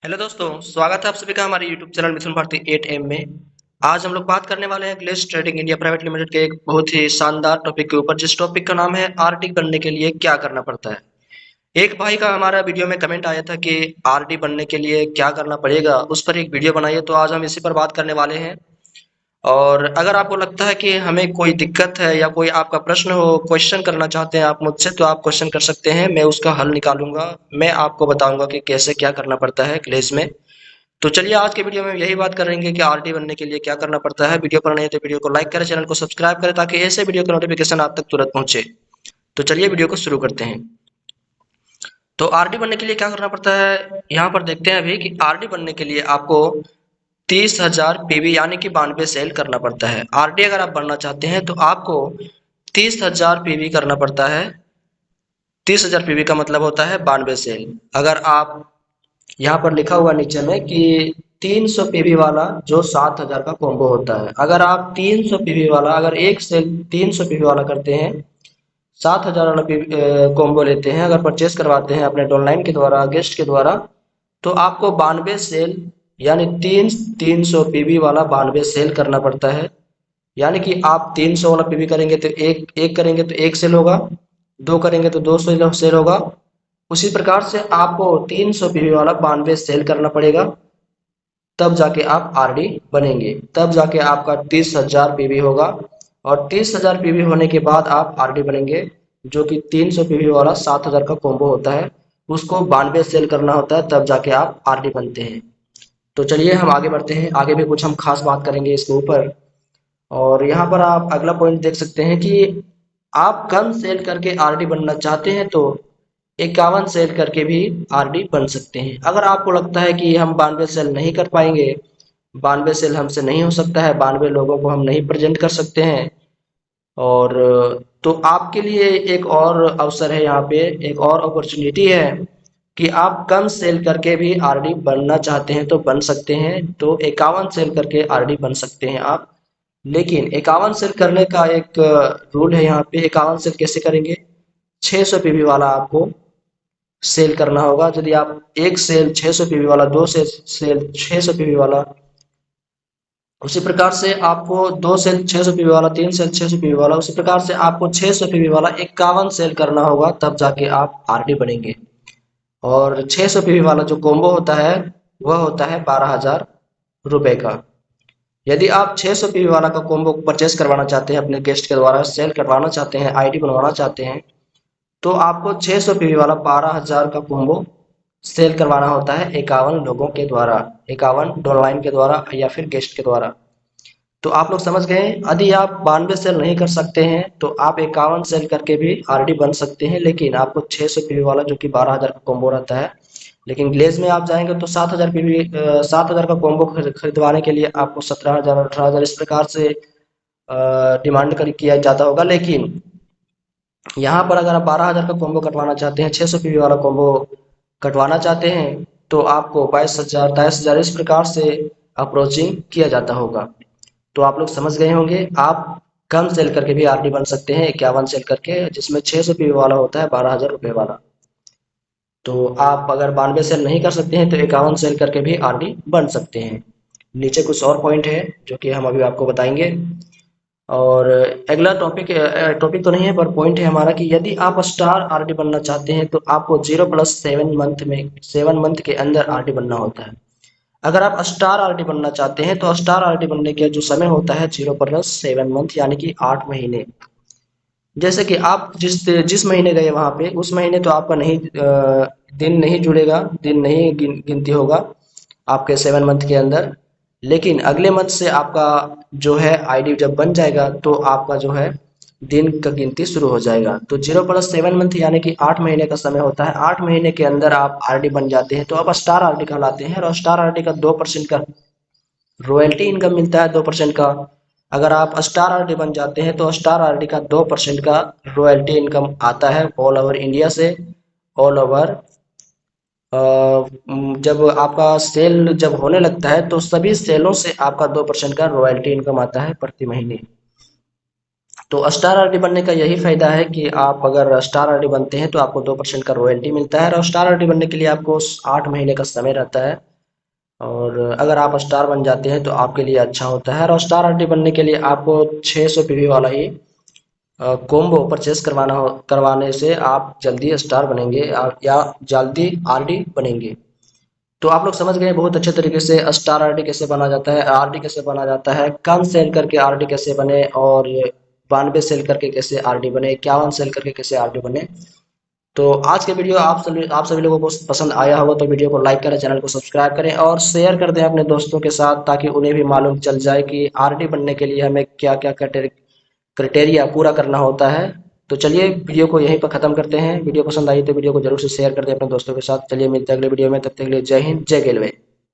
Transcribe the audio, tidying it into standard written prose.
Hello दोस्तों, स्वागत है आप सभी का हमारे यूट्यूब चैनल मिथुन भारती 8M में। आज हम लोग बात करने वाले हैं glace trading India private limited के एक बहुत ही शानदार टॉपिक के ऊपर, जिस टॉपिक का नाम है आरडी बनने के लिए क्या करना पड़ता है। एक भाई का हमारा वीडियो में कमेंट आया था कि आरडी बनने के लिए क्या करना पड़ेगा, उस पर एक वीडियो बनाइए। तो आज हम इसी पर बात करने वाले हैं। और अगर आपको लगता है कि हमें कोई दिक्कत है या कोई आपका प्रश्न हो, क्वेश्चन करना चाहते हैं आप मुझसे, तो आप क्वेश्चन कर सकते हैं। मैं उसका हल निकालूंगा। मैं आपको बताऊंगा कि कैसे क्या करना पड़ता है ग्लेज में। तो चलिए आज के वीडियो में यही बात करेंगे कि आरडी बनने के लिए क्या करना पड़ता है। वीडियो पर नहीं तो वीडियो को लाइक करें, चैनल को सब्सक्राइब करें ताकि ऐसे वीडियो का नोटिफिकेशन आप तक तुरंत पहुंचे। तो चलिए वीडियो को शुरू करते हैं। तो आरडी बनने के लिए क्या करना पड़ता है, यहाँ पर देखते हैं अभी कि आरडी बनने के लिए आपको 30,000 पीवी यानी कि 92 सेल करना पड़ता है। आरडी अगर आप बनना चाहते हैं तो आपको 30,000 पीवी करना पड़ता है। 30,000 पीवी का मतलब होता है 92 सेल। अगर आप यहाँ पर लिखा हुआ नीचे में कि 300 पीवी वाला जो 7,000 का कॉम्बो होता है, अगर आप 300 पीवी वाला, अगर एक सेल 300 पीवी वाला करते हैं, 7,000 वाला कॉम्बो लेते हैं, अगर परचेस करवाते हैं अपने ऑनलाइन के द्वारा, गेस्ट के द्वारा, तो आपको 92 सेल यानी 300 पीवी वाला 92 सेल करना पड़ता है। यानी कि आप 300 वाला पीवी करेंगे तो एक एक करेंगे तो एक सेल होगा, दो करेंगे तो दो सेल होगा। उसी प्रकार से आपको 300 पीवी वाला 92 सेल करना पड़ेगा, तब जाके आप आरडी बनेंगे। तब जाके आपका 30,000 पीवी होगा। और 30,000 पीवी होने के बाद आप आरडी बनेंगे, जो कि 300 पीवी वाला 7,000 का कॉम्बो होता है, उसको 92 सेल करना होता है, तब जाके आप आरडी बनते हैं। तो चलिए हम आगे बढ़ते हैं। आगे भी कुछ हम खास बात करेंगे इसके ऊपर। और यहाँ पर आप अगला पॉइंट देख सकते हैं कि आप कम सेल करके आरडी बनना चाहते हैं तो 51 सेल करके भी आरडी बन सकते हैं। अगर आपको लगता है कि हम 92 सेल नहीं कर पाएंगे, 92 सेल हमसे नहीं हो सकता है, 92 लोगों को हम नहीं प्रेजेंट कर सकते हैं, और तो आपके लिए एक और अवसर है, यहाँ पे एक और अपॉर्चुनिटी है कि आप कम सेल करके भी आरडी बनना चाहते हैं तो बन सकते हैं। तो 51 सेल करके आरडी बन सकते हैं आप। लेकिन 51 सेल करने का एक रूल है यहाँ पे। 51 सेल कैसे करेंगे, 600 पीवी वाला आपको सेल करना होगा। यदि आप एक सेल 600 पीवी वाला, दो सेल 600 पीवी वाला, उसी प्रकार से आपको दो सेल 600 पीवी वाला, तीन सेल 600 पीवी वाला, उसी प्रकार से आपको 600 पीवी वाला 51 सेल करना होगा, तब जाके आप आरडी बनेंगे। और 600 पीवी वाला जो कॉम्बो होता है वह होता है 12,000 रुपए का। यदि आप 600 पीवी वाला का कॉम्बो परचेस करवाना चाहते हैं, अपने गेस्ट के द्वारा सेल करवाना चाहते हैं, आईडी बनवाना चाहते हैं, तो आपको 600 पीवी वाला 12,000 का कॉम्बो सेल करवाना होता है 51 लोगों के द्वारा, 51 डॉनलाइन के द्वारा या फिर गेस्ट के द्वारा। तो आप लोग समझ गए। यदि आप 92 सेल नहीं कर सकते हैं तो आप 51 सेल करके भी आरडी बन सकते हैं, लेकिन आपको 600 पीवी वाला जो कि 12,000 का कॉम्बो रहता है। लेकिन ग्लेज में आप जाएंगे तो 7,000 पीवी, 7,000 का कॉम्बो खरीदवाने के लिए आपको 17,000 18,000 इस प्रकार से डिमांड कर किया जाता होगा। लेकिन यहाँ पर अगर आप 12,000 का कॉम्बो कटवाना चाहते हैं, 600 पीवी वाला कॉम्बो कटवाना चाहते हैं, तो आपको 22,000 23,000 इस प्रकार से अप्रोचिंग किया जाता होगा। तो आप लोग समझ गए होंगे। आप कम सेल करके भी आरडी बन सकते हैं, 51 सेल करके, जिसमें 600 पीवी वाला होता है 12,000 रुपये वाला। तो आप अगर 92 सेल नहीं कर सकते हैं तो 51 सेल करके भी आरडी बन सकते हैं। नीचे कुछ और पॉइंट है जो कि हम अभी आपको बताएंगे। और अगला टॉपिक तो नहीं है पर पॉइंट है हमारा कि यदि आप स्टार आरडी बनना चाहते हैं तो आपको 0+7 मंथ में 7 मंथ के अंदर आरडी बनना होता है। अगर आप स्टार आरडी बनना चाहते हैं तो स्टार आरडी बनने के जो समय होता है 0+7 मंथ यानी कि 8 महीने। जैसे कि आप जिस जिस महीने गए वहां पे, उस महीने तो आपका नहीं दिन नहीं जुड़ेगा, दिन नहीं गिनती होगा आपके 7 मंथ के अंदर। लेकिन अगले मंथ से आपका जो है आईडी जब बन जाएगा तो आपका जो है दिन का गिनती शुरू हो जाएगा। तो 0+7 मंथ यानी कि 8 महीने का समय होता है। 8 महीने के अंदर आप आरडी बन जाते हैं तो अब स्टार आरडी कहलाते हैं। और स्टार आरडी का 2% का रॉयल्टी इनकम मिलता है, 2% का। अगर आप स्टार आरडी बन जाते हैं तो स्टार आरडी का 2% का रॉयल्टी इनकम आता है ऑल ओवर इंडिया से। ऑल ओवर जब आपका सेल जब होने लगता है तो सभी सेलों से आपका 2% का रॉयल्टी इनकम आता है प्रति महीने। तो स्टार आरडी बनने का यही फायदा है कि आप अगर स्टार आरडी बनते हैं तो आपको 2% का रॉयल्टी मिलता है और स्टार आरडी बनने के लिए आपको 8 महीने का समय रहता है। और अगर आप स्टार बन जाते हैं तो आपके लिए अच्छा होता है। और स्टार आरडी बनने के लिए आपको 600 पीवी वाला ही कोम्बो परचेस करवाने से आप जल्दी स्टार बनेंगे या जल्दी आरडी बनेंगे। तो आप लोग समझ गए बहुत अच्छे तरीके से स्टार आरडी कैसे बना जाता है, आरडी कैसे बना जाता है, कम सेल करके आरडी कैसे बने, और 92 सेल करके कैसे आरडी बने, 51 सेल करके कैसे आरडी बने। तो आज के वीडियो आप सभी लोगों को पसंद आया होगा तो वीडियो को लाइक करें, चैनल को सब्सक्राइब करें और शेयर कर दें अपने दोस्तों के साथ, ताकि उन्हें भी मालूम चल जाए कि आरडी बनने के लिए हमें क्या क्या क्राइटेरिया पूरा करना होता है। तो चलिए वीडियो को यहीं पर खत्म करते हैं। वीडियो पसंद आई तो वीडियो को जरूर से शेयर कर दें अपने दोस्तों के साथ। चलिए मिलते हैं अगले वीडियो में, तब तक के लिए जय हिंद, जय रेलवे।